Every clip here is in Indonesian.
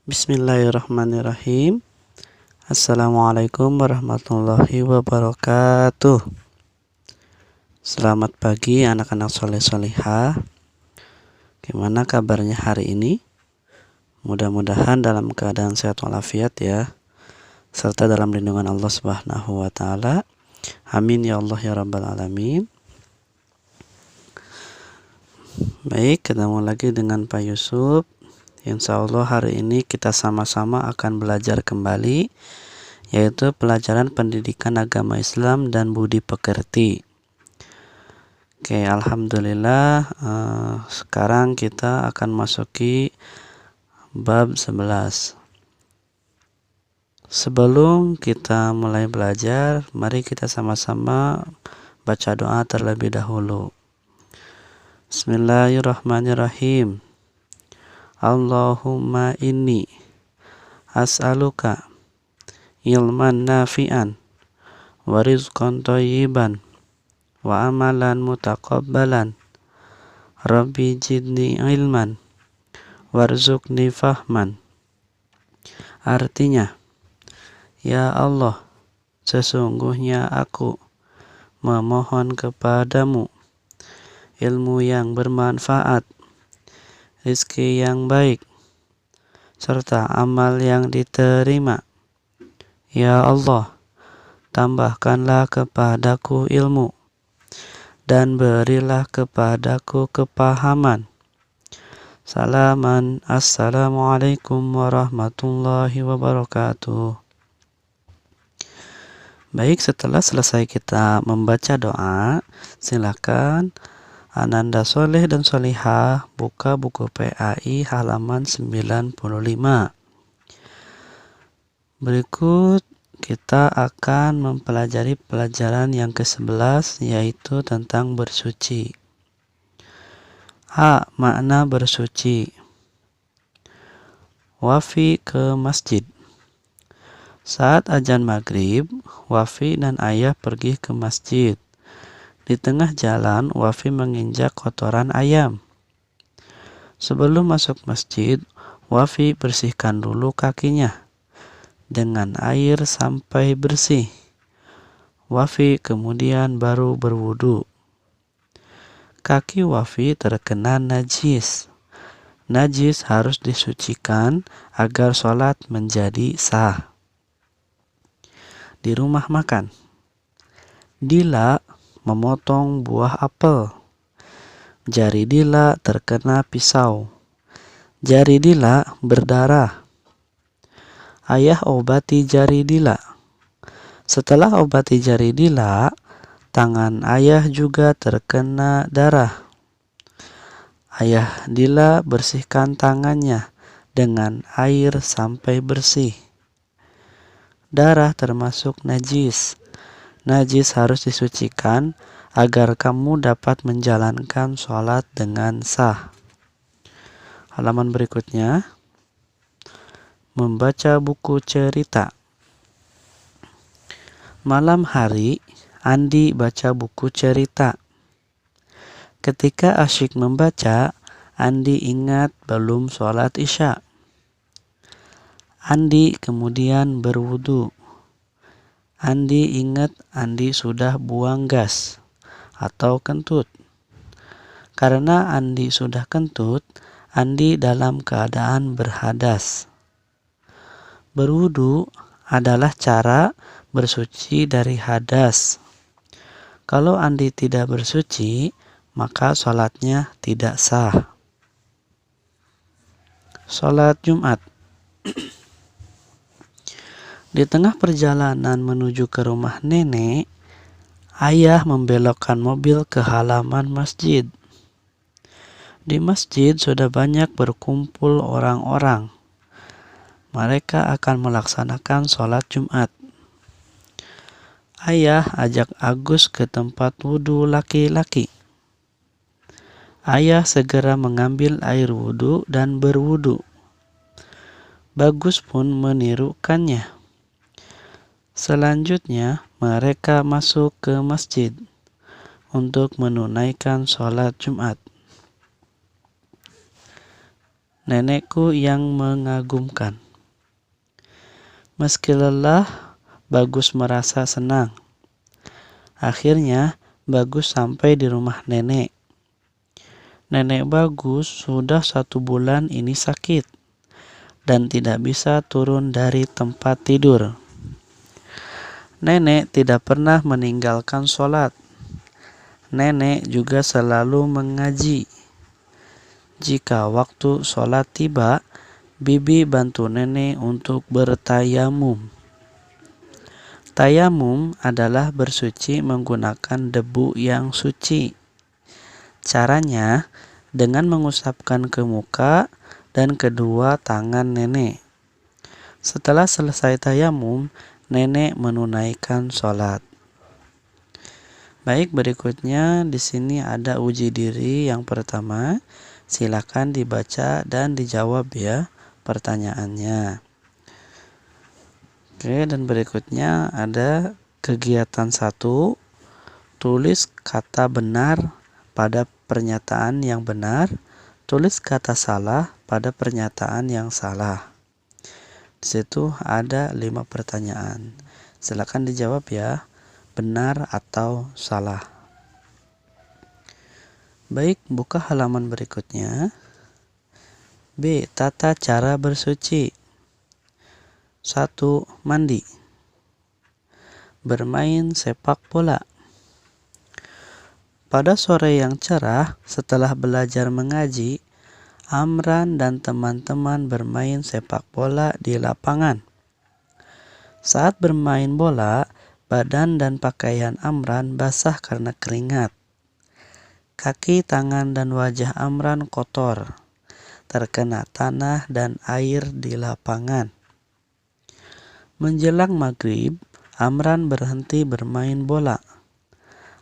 Bismillahirrahmanirrahim. Assalamualaikum warahmatullahi wabarakatuh. Selamat pagi anak-anak soleh solihah. Gimana kabarnya hari ini? Mudah-mudahan dalam keadaan sehat walafiat ya, serta dalam lindungan Allah Subhanahu wa taala. Amin ya Allah ya rabbal alamin. Baik, ketemu lagi dengan Pak Yusuf. Insya Allah hari ini kita sama-sama akan belajar kembali, yaitu pelajaran pendidikan agama Islam dan budi pekerti. Oke, Alhamdulillah, sekarang kita akan masuki bab 11. Sebelum kita mulai belajar, mari kita sama-sama baca doa terlebih dahulu. Bismillahirrahmanirrahim. Allahumma inni as'aluka ilman nafi'an wa rizqan thayyiban wa amalan mutaqabbalan. Rabbi jidni ilman warzuqni fahman. Artinya, ya Allah, sesungguhnya aku memohon kepadamu ilmu yang bermanfaat, rizki yang baik, serta amal yang diterima. Ya Allah, tambahkanlah kepadaku ilmu dan berilah kepadaku kepahaman. Salaman, assalamualaikum warahmatullahi wabarakatuh. Baik, setelah selesai kita membaca doa, silakan Ananda Soleh dan Solihah buka buku PAI halaman 95. Berikut kita akan mempelajari pelajaran yang ke-11, yaitu tentang bersuci. A. Makna bersuci. Wafi ke masjid. Saat azan maghrib, Wafi dan ayah pergi ke masjid. Di tengah jalan, Wafi menginjak kotoran ayam. Sebelum masuk masjid, Wafi bersihkan dulu kakinya dengan air sampai bersih. Wafi kemudian baru berwudu. Kaki Wafi terkena najis. Najis harus disucikan agar sholat menjadi sah. Di rumah makan, Dila memotong buah apel. Jari Dila terkena pisau. Jari Dila berdarah. Ayah obati jari Dila. Setelah obati jari Dila, tangan ayah juga terkena darah. Ayah Dila bersihkan tangannya dengan air sampai bersih. Darah termasuk najis. Najis harus disucikan agar kamu dapat menjalankan sholat dengan sah. Halaman berikutnya, membaca buku cerita. Malam hari, Andi baca buku cerita. Ketika asyik membaca, Andi ingat belum sholat isya. Andi kemudian berwudu. Andi ingat Andi sudah buang gas atau kentut. Karena Andi sudah kentut, Andi dalam keadaan berhadas. Berwudu adalah cara bersuci dari hadas. Kalau Andi tidak bersuci, maka sholatnya tidak sah. Sholat Jumat. Di tengah perjalanan menuju ke rumah nenek, ayah membelokkan mobil ke halaman masjid. Di masjid sudah banyak berkumpul orang-orang. Mereka akan melaksanakan sholat Jumat. Ayah ajak Agus ke tempat wudhu laki-laki. Ayah segera mengambil air wudhu dan berwudhu. Bagus pun menirukannya. Selanjutnya, mereka masuk ke masjid untuk menunaikan sholat Jumat. nenekku yang mengagumkan. Meski lelah, Bagus merasa senang. Akhirnya, Bagus sampai di rumah nenek. Nenek Bagus sudah 1 bulan ini sakit dan tidak bisa turun dari tempat tidur. Nenek tidak pernah meninggalkan sholat. Nenek juga selalu mengaji. Jika waktu sholat tiba, bibi bantu nenek untuk bertayamum. Tayamum adalah bersuci menggunakan debu yang suci. Caranya dengan mengusapkan ke muka dan kedua tangan nenek. Setelah selesai tayamum, nenek menunaikan sholat. Baik, berikutnya di sini ada uji diri yang pertama. Silakan dibaca dan dijawab ya pertanyaannya. Oke, dan berikutnya ada kegiatan 1. Tulis kata benar pada pernyataan yang benar. Tulis kata salah pada pernyataan yang salah. Di situ ada 5 pertanyaan. Silakan dijawab ya, benar atau salah. Baik, buka halaman berikutnya. B. Tata cara bersuci. 1. Mandi. Bermain sepak bola. Pada sore yang cerah, setelah belajar mengaji, Amran dan teman-teman bermain sepak bola di lapangan. Saat bermain bola, badan dan pakaian Amran basah karena keringat. Kaki, tangan, dan wajah Amran kotor, terkena tanah dan air di lapangan. Menjelang maghrib, Amran berhenti bermain bola.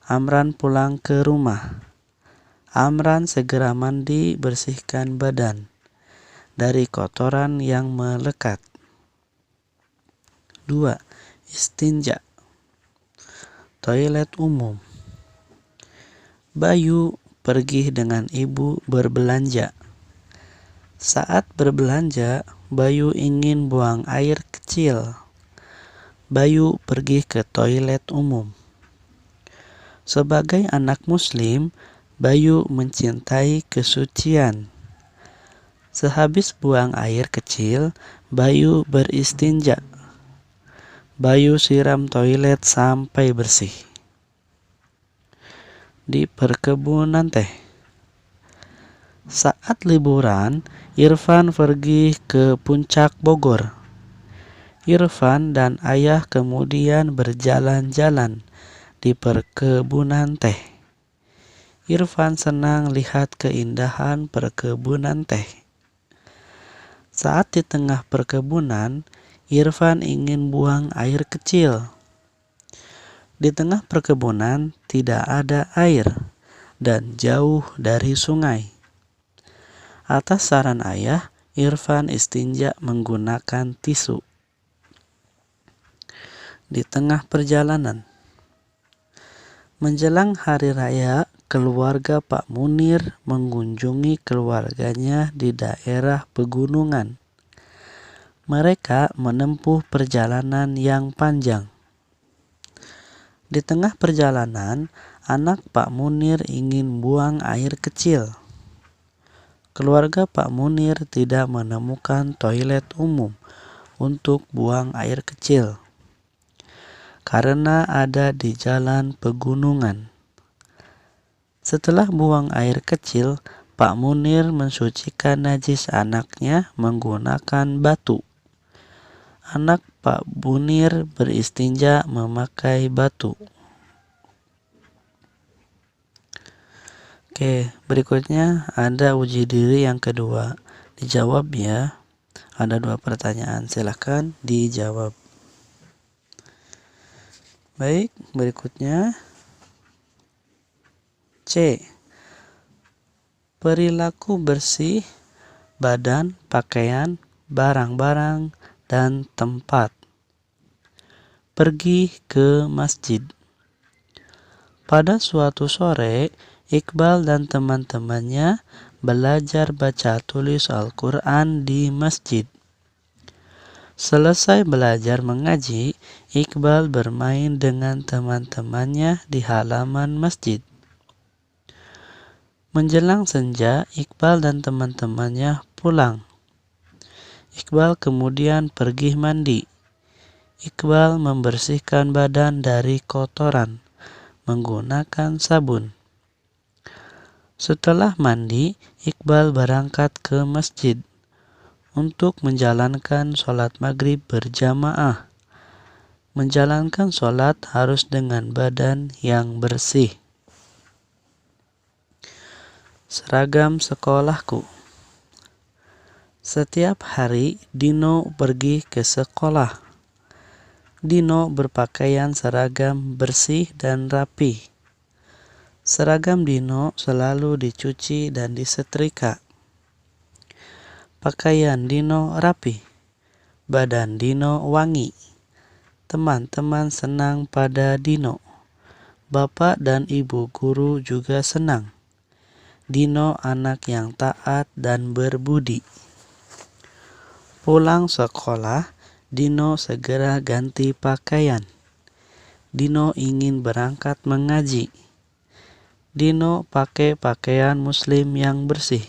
Amran pulang ke rumah. Amran segera mandi, bersihkan badan dari kotoran yang melekat. 2. Istinja. Toilet umum. Bayu pergi dengan ibu berbelanja. Saat berbelanja, Bayu ingin buang air kecil. Bayu pergi ke toilet umum. Sebagai anak muslim, Bayu mencintai kesucian. Sehabis buang air kecil, Bayu beristinja. Bayu siram toilet sampai bersih. Di perkebunan teh. Saat liburan, Irfan pergi ke puncak Bogor. Irfan dan ayah kemudian berjalan-jalan di perkebunan teh. Irfan senang lihat keindahan perkebunan teh. Saat di tengah perkebunan, Irfan ingin buang air kecil. Di tengah perkebunan tidak ada air dan jauh dari sungai. Atas saran ayah, Irfan istinja menggunakan tisu. Di tengah perjalanan. Menjelang hari raya, keluarga Pak Munir mengunjungi keluarganya di daerah pegunungan. Mereka menempuh perjalanan yang panjang. Di tengah perjalanan, anak Pak Munir ingin buang air kecil. Keluarga Pak Munir tidak menemukan toilet umum untuk buang air kecil karena ada di jalan pegunungan. Setelah buang air kecil, Pak Munir mensucikan najis anaknya menggunakan batu. Anak Pak Munir beristinja memakai batu. Oke, berikutnya ada uji diri yang kedua. Dijawab ya. Ada 2 pertanyaan, silahkan dijawab. Baik, berikutnya C. Perilaku bersih badan, pakaian, barang-barang, dan tempat. Pergi ke masjid. Pada suatu sore, Iqbal dan teman-temannya belajar baca tulis Al-Quran di masjid. Selesai belajar mengaji, Iqbal bermain dengan teman-temannya di halaman masjid. Menjelang senja, Iqbal dan teman-temannya pulang. Iqbal kemudian pergi mandi. Iqbal membersihkan badan dari kotoran menggunakan sabun. Setelah mandi, Iqbal berangkat ke masjid untuk menjalankan sholat maghrib berjamaah. Menjalankan sholat harus dengan badan yang bersih. Seragam sekolahku. Setiap hari Dino pergi ke sekolah. Dino berpakaian seragam bersih dan rapi. Seragam Dino selalu dicuci dan disetrika. Pakaian Dino rapi. Badan Dino wangi. Teman-teman senang pada Dino. Bapak dan ibu guru juga senang. Dino anak yang taat dan berbudi. Pulang sekolah, Dino segera ganti pakaian. Dino ingin berangkat mengaji. Dino pakai pakaian muslim yang bersih.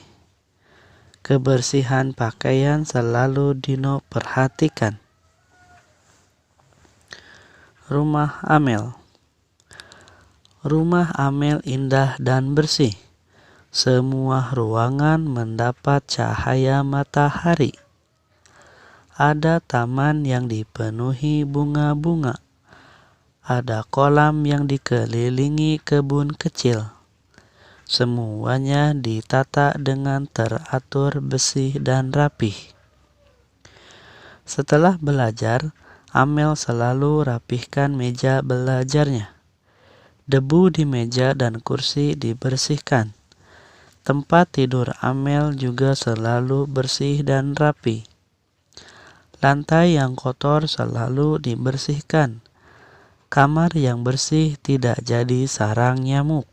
Kebersihan pakaian selalu Dino perhatikan. Rumah Amel. Rumah Amel indah dan bersih. Semua ruangan mendapat cahaya matahari. Ada taman yang dipenuhi bunga-bunga. Ada kolam yang dikelilingi kebun kecil. Semuanya ditata dengan teratur, bersih dan rapih. Setelah belajar, Amel selalu rapihkan meja belajarnya. Debu di meja dan kursi dibersihkan. Tempat tidur Amel juga selalu bersih dan rapi. Lantai yang kotor selalu dibersihkan. Kamar yang bersih tidak jadi sarang nyamuk.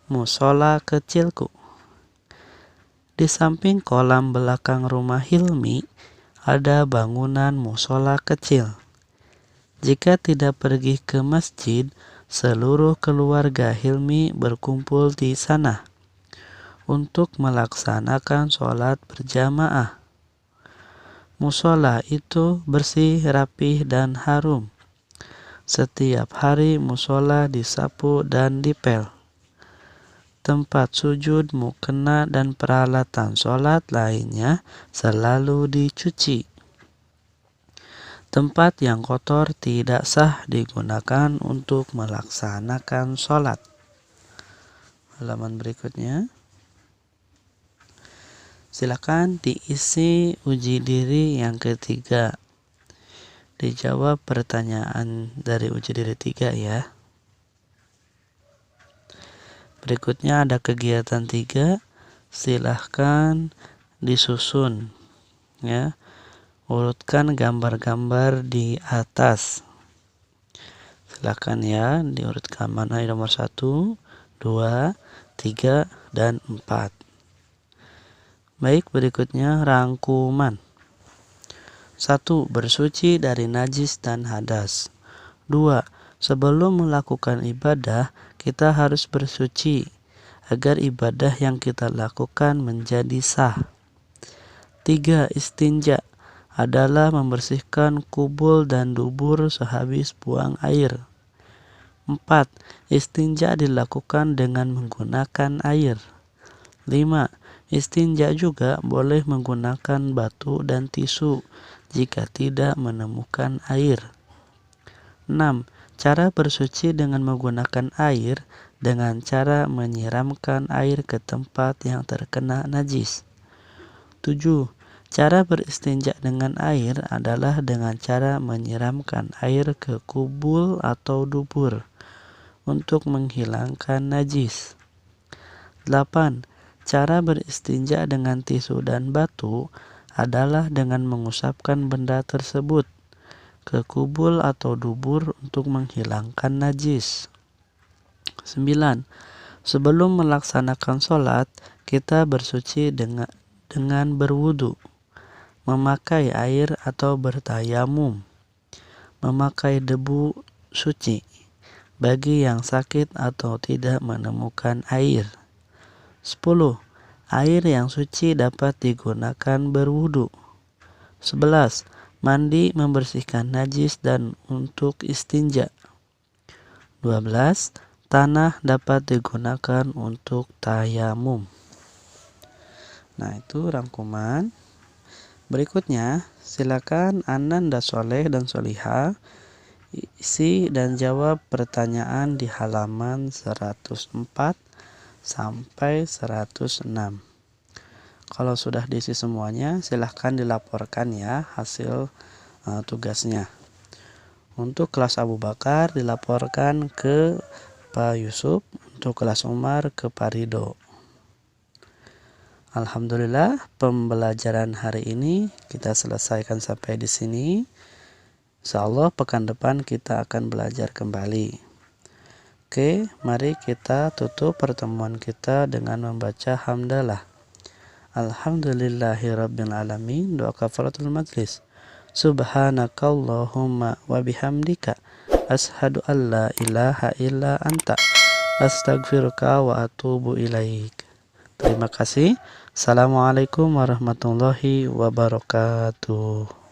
Musola kecilku. Di samping kolam belakang rumah Hilmi, ada bangunan musola kecil. Jika tidak pergi ke masjid, seluruh keluarga Hilmi berkumpul di sana untuk melaksanakan sholat berjamaah. Musola itu bersih, rapih, dan harum. Setiap hari musola disapu dan dipel. Tempat sujud, mukena, dan peralatan sholat lainnya selalu dicuci. Tempat yang kotor tidak sah digunakan untuk melaksanakan sholat. Halaman berikutnya. Silakan diisi uji diri yang ketiga. Dijawab pertanyaan dari uji diri 3 ya. Berikutnya ada kegiatan 3. Silahkan disusun ya. Urutkan gambar-gambar di atas. Silakan ya, diurutkan mana nomor 1, 2, 3, dan 4. Baik, berikutnya rangkuman. 1. Bersuci dari najis dan hadas. 2. Sebelum melakukan ibadah, kita harus bersuci agar ibadah yang kita lakukan menjadi sah. 3. Istinja adalah membersihkan kubul dan dubur sehabis buang air. 4. Istinja dilakukan dengan menggunakan air. 5. Istinja juga boleh menggunakan batu dan tisu jika tidak menemukan air. 6. Cara bersuci dengan menggunakan air dengan cara menyiramkan air ke tempat yang terkena najis. 7. Cara beristinja dengan air adalah dengan cara menyiramkan air ke kubul atau dubur untuk menghilangkan najis. 8. Cara beristinja dengan tisu dan batu adalah dengan mengusapkan benda tersebut ke kubul atau dubur untuk menghilangkan najis. 9. Sebelum melaksanakan sholat, kita bersuci dengan berwudu, memakai air atau bertayamum, memakai debu suci bagi yang sakit atau tidak menemukan air. 10. Air yang suci dapat digunakan berwudu. 11. Mandi membersihkan najis dan untuk istinja. 12. Tanah dapat digunakan untuk tayamum. Nah, itu rangkuman. Berikutnya, silakan Ananda Soleh dan Soliha isi dan jawab pertanyaan di halaman 104 sampai 106. Kalau sudah diisi semuanya, silahkan dilaporkan ya hasil tugasnya. Untuk kelas Abu Bakar dilaporkan ke Pak Yusuf, untuk kelas Umar ke Pak Rido. Alhamdulillah, pembelajaran hari ini kita selesaikan sampai di sini. Insyaallah pekan depan kita akan belajar kembali. Oke, mari kita tutup pertemuan kita dengan membaca hamdalah. Alhamdulillahirabbil alamin. Doa kafaratul majlis. Subhanakallahumma wa bihamdika asyhadu an la ilaha illa anta astaghfiruka wa atubu ilaik. Terima kasih. Assalamualaikum warahmatullahi wabarakatuh.